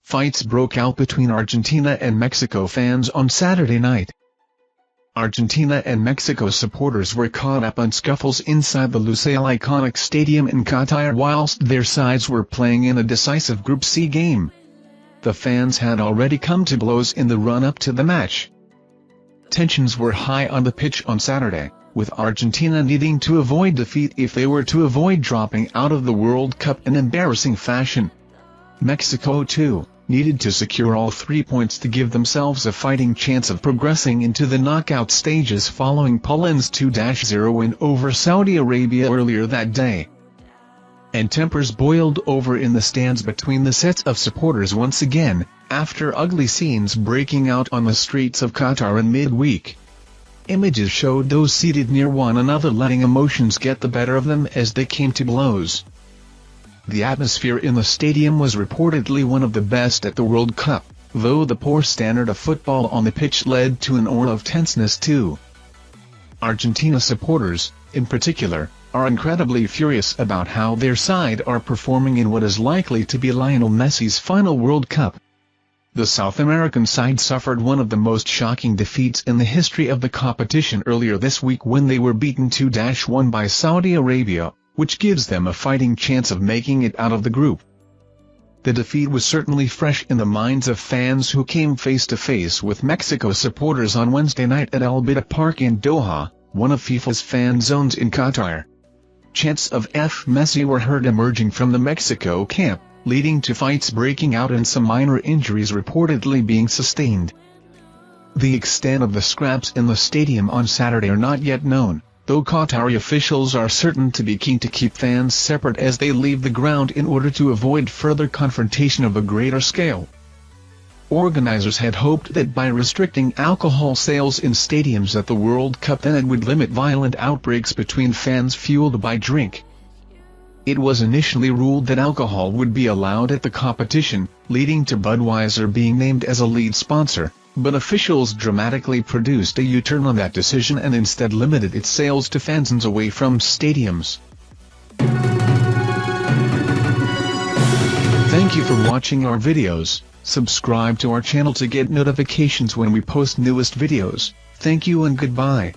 fights broke out between Argentina and Mexico fans on Saturday night. Argentina and Mexico supporters were caught up in scuffles inside the Lusail iconic stadium in Qatar whilst their sides were playing in a decisive Group C game. The fans had already come to blows in the run-up to the match. Tensions were high on the pitch on Saturday, with Argentina needing to avoid defeat if they were to avoid dropping out of the World Cup in embarrassing fashion. Mexico, too, needed to secure all 3 points to give themselves a fighting chance of progressing into the knockout stages following Poland's 2-0 win over Saudi Arabia earlier that day. And tempers boiled over in the stands between the sets of supporters once again, after ugly scenes breaking out on the streets of Qatar in midweek. Images showed those seated near one another letting emotions get the better of them as they came to blows. The atmosphere in the stadium was reportedly one of the best at the World Cup, though the poor standard of football on the pitch led to an aura of tenseness too. Argentina supporters, in particular, are incredibly furious about how their side are performing in what is likely to be Lionel Messi's final World Cup. The South American side suffered one of the most shocking defeats in the history of the competition earlier this week when they were beaten 2-1 by Saudi Arabia, which gives them a fighting chance of making it out of the group. The defeat was certainly fresh in the minds of fans who came face-to-face with Mexico supporters on Wednesday night at Al Bida Park in Doha, one of FIFA's fan zones in Qatar. Chants of F. Messi were heard emerging from the Mexico camp, leading to fights breaking out and some minor injuries reportedly being sustained. The extent of the scraps in the stadium on Saturday are not yet known, though Qatari officials are certain to be keen to keep fans separate as they leave the ground in order to avoid further confrontation of a greater scale. Organizers had hoped that by restricting alcohol sales in stadiums at the World Cup then it would limit violent outbreaks between fans fueled by drink. It was initially ruled that alcohol would be allowed at the competition, leading to Budweiser being named as a lead sponsor, but officials dramatically produced a U-turn on that decision and instead limited its sales to fans away from stadiums. Thank you for watching our videos. Subscribe to our channel to get notifications when we post newest videos. Thank you and goodbye.